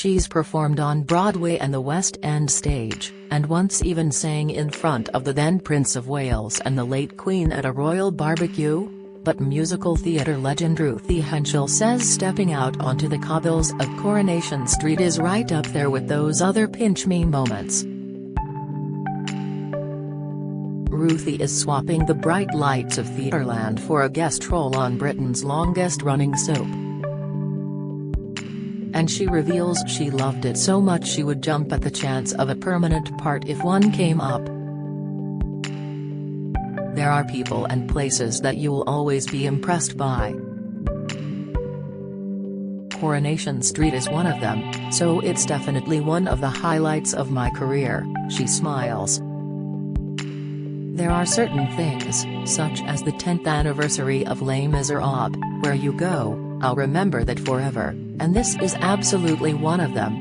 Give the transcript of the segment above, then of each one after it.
She's performed on Broadway and the West End stage, and once even sang in front of the then Prince of Wales and the late Queen at a royal barbecue. But musical theatre legend Ruthie Henshall says stepping out onto the cobbles of Coronation Street is right up there with those other pinch-me moments. Ruthie is swapping the bright lights of Theatreland for a guest role on Britain's longest-running soap. And she reveals she loved it so much she would jump at the chance of a permanent part if one came up. There are people and places that you'll always be impressed by. Coronation Street is one of them, so it's definitely one of the highlights of my career, she smiles. There are certain things, such as the 10th anniversary of Les Miserables, where you go, I'll remember that forever, and this is absolutely one of them.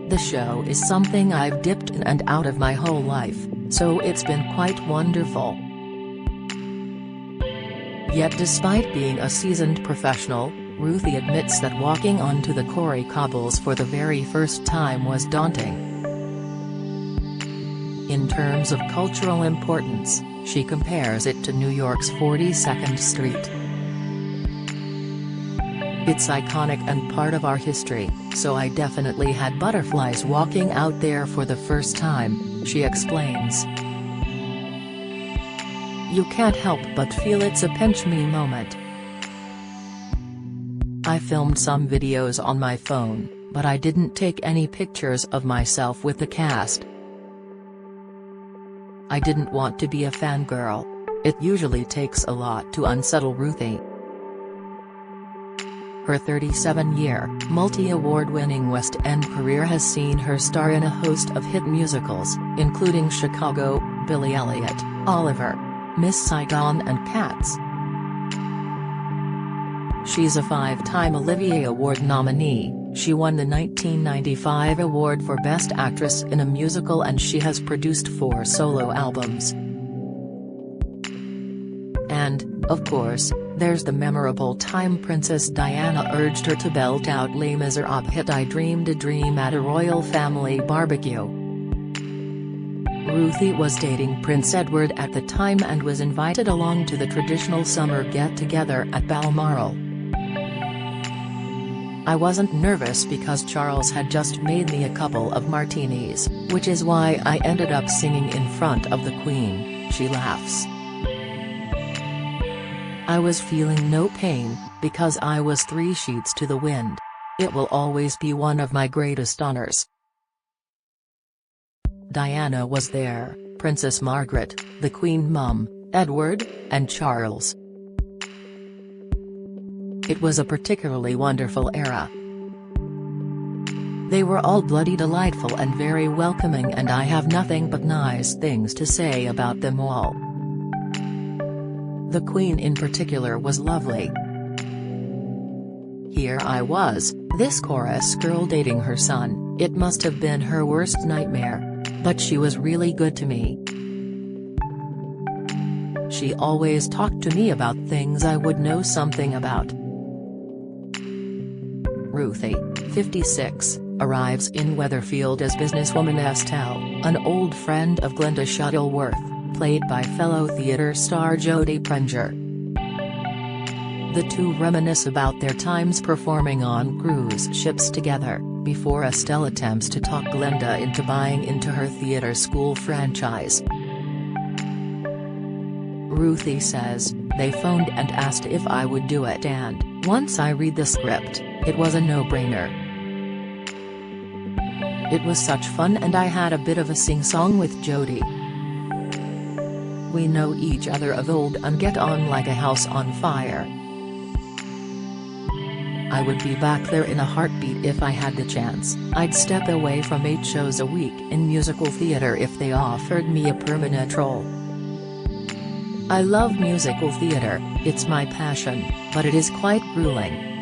The show is something I've dipped in and out of my whole life, so it's been quite wonderful. Yet despite being a seasoned professional, Ruthie admits that walking onto the Corrie cobbles for the very first time was daunting. In terms of cultural importance, she compares it to New York's 42nd Street. It's iconic and part of our history, so I definitely had butterflies walking out there for the first time, she explains. You can't help but feel it's a pinch-me moment. I filmed some videos on my phone, but I didn't take any pictures of myself with the cast. I didn't want to be a fangirl. It usually takes a lot to unsettle Ruthie. Her 37-year, multi-award-winning West End career has seen her star in a host of hit musicals, including Chicago, Billy Elliot, Oliver, Miss Saigon and Cats. She's a 5-time Olivier Award nominee, she won the 1995 award for Best Actress in a Musical, and she has produced 4 solo albums. And, of course, there's the memorable time Princess Diana urged her to belt out Les Miserables hit I Dreamed a Dream at a royal family barbecue. Ruthie was dating Prince Edward at the time and was invited along to the traditional summer get-together at Balmoral. I wasn't nervous because Charles had just made me a couple of martinis, which is why I ended up singing in front of the Queen, she laughs. I was feeling no pain, because I was 3 sheets to the wind. It will always be one of my greatest honors. Diana was there, Princess Margaret, the Queen Mum, Edward, and Charles. It was a particularly wonderful era. They were all bloody delightful and very welcoming, and I have nothing but nice things to say about them all. The Queen in particular was lovely. Here I was, this chorus girl dating her son, it must have been her worst nightmare. But she was really good to me. She always talked to me about things I would know something about. Ruthie, 56, arrives in Weatherfield as businesswoman Estelle, an old friend of Glenda Shuttleworth, played by fellow theatre star Jodie Prenger. The two reminisce about their times performing on cruise ships together, before Estelle attempts to talk Glenda into buying into her theatre school franchise. Ruthie says, they phoned and asked if I would do it, and, once I read the script, it was a no-brainer. It was such fun and I had a bit of a sing-song with Jodie. We know each other of old and get on like a house on fire. I would be back there in a heartbeat if I had the chance. I'd step away from 8 shows a week in musical theatre if they offered me a permanent role. I love musical theatre, it's my passion, but it is quite grueling.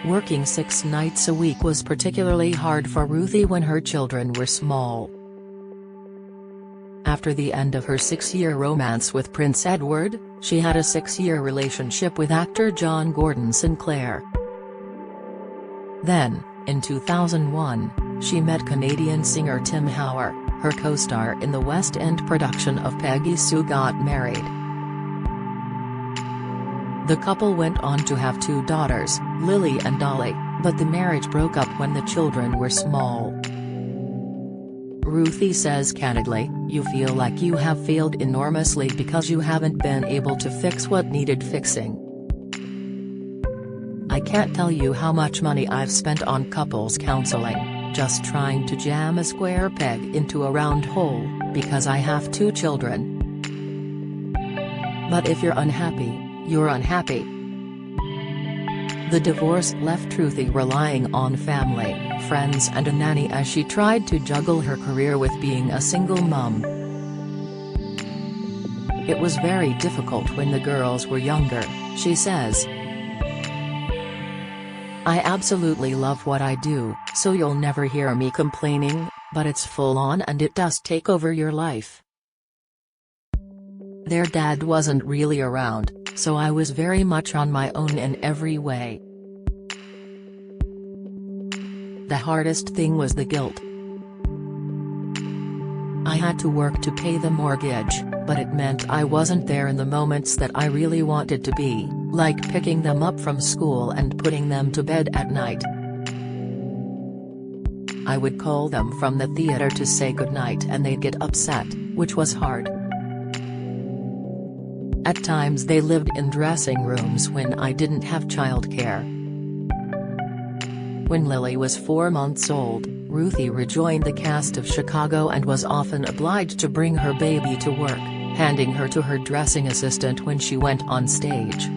Working 6 nights a week was particularly hard for Ruthie when her children were small. After the end of her 6-year romance with Prince Edward, she had a 6-year relationship with actor John Gordon Sinclair. Then, in 2001, she met Canadian singer Tim Howard, her co-star in the West End production of Peggy Sue Got Married. The couple went on to have 2 daughters, Lily and Dolly, but the marriage broke up when the children were small. Ruthie says candidly, "You feel like you have failed enormously because you haven't been able to fix what needed fixing. I can't tell you how much money I've spent on couples counseling, just trying to jam a square peg into a round hole, because I have 2 children. But if you're unhappy, you're unhappy." The divorce left Ruthie relying on family, friends and a nanny as she tried to juggle her career with being a single mum. "It was very difficult when the girls were younger," she says. "I absolutely love what I do, so you'll never hear me complaining, but it's full on and it does take over your life. Their dad wasn't really around, so I was very much on my own in every way. The hardest thing was the guilt. I had to work to pay the mortgage, but it meant I wasn't there in the moments that I really wanted to be, like picking them up from school and putting them to bed at night. I would call them from the theater to say goodnight and they'd get upset, which was hard. At times they lived in dressing rooms when I didn't have childcare." When Lily was 4 months old, Ruthie rejoined the cast of Chicago and was often obliged to bring her baby to work, handing her to her dressing assistant when she went on stage.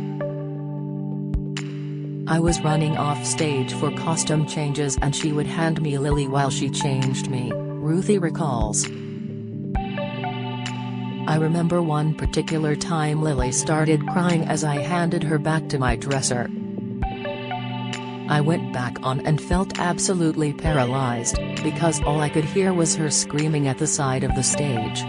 "I was running off stage for costume changes and she would hand me Lily while she changed me," Ruthie recalls. "I remember one particular time Lily started crying as I handed her back to my dresser. I went back on and felt absolutely paralyzed, because all I could hear was her screaming at the side of the stage.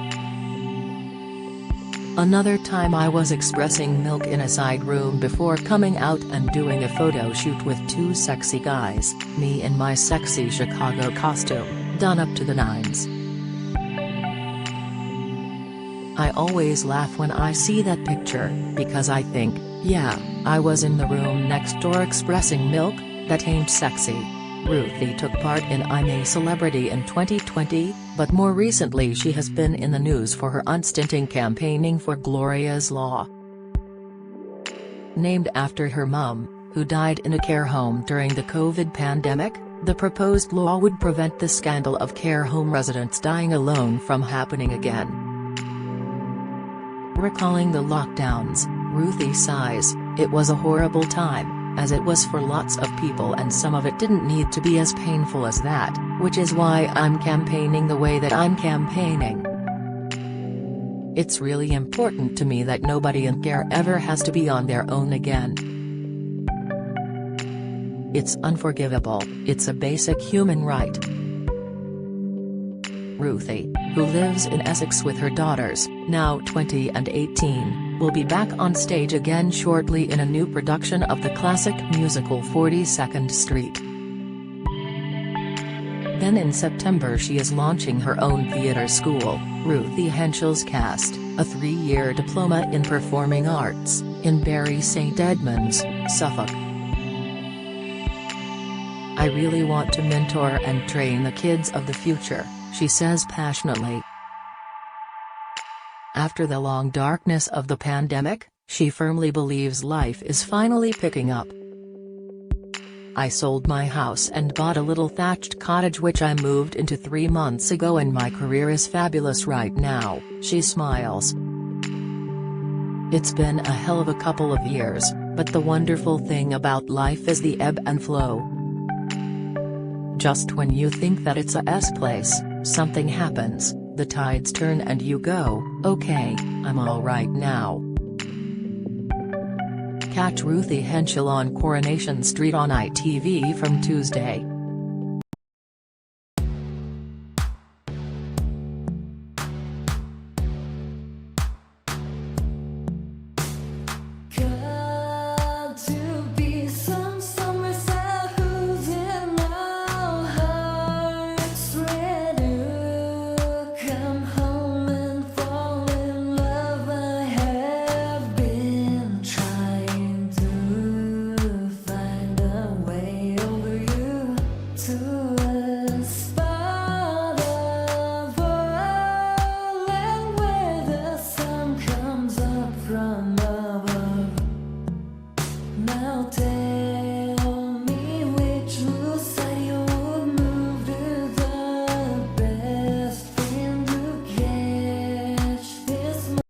Another time I was expressing milk in a side room before coming out and doing a photo shoot with 2 sexy guys, me in my sexy Chicago costume, done up to the nines. I always laugh when I see that picture, because I think, yeah, I was in the room next door expressing milk, that ain't sexy." Ruthie took part in I'm a Celebrity in 2020, but more recently she has been in the news for her unstinting campaigning for Gloria's Law. Named after her mum, who died in a care home during the COVID pandemic, the proposed law would prevent the scandal of care home residents dying alone from happening again. Recalling the lockdowns, Ruthie sighs, "It was a horrible time, as it was for lots of people, and some of it didn't need to be as painful as that, which is why I'm campaigning the way that I'm campaigning. It's really important to me that nobody in care ever has to be on their own again. It's unforgivable, it's a basic human right." Ruthie, who lives in Essex with her daughters, now 20 and 18, will be back on stage again shortly in a new production of the classic musical 42nd Street. Then in September she is launching her own theatre school, Ruthie Henshall's Cast, a 3-year diploma in performing arts, in Bury St Edmunds, Suffolk. "I really want to mentor and train the kids of the future," she says passionately. After the long darkness of the pandemic, she firmly believes life is finally picking up. "I sold my house and bought a little thatched cottage which I moved into 3 months ago, and my career is fabulous right now," she smiles. "It's been a hell of a couple of years, but the wonderful thing about life is the ebb and flow. Just when you think that it's a S-place, something happens, the tides turn and you go, okay, I'm all right now." Catch Ruthie Henshall on Coronation Street on ITV from Tuesday.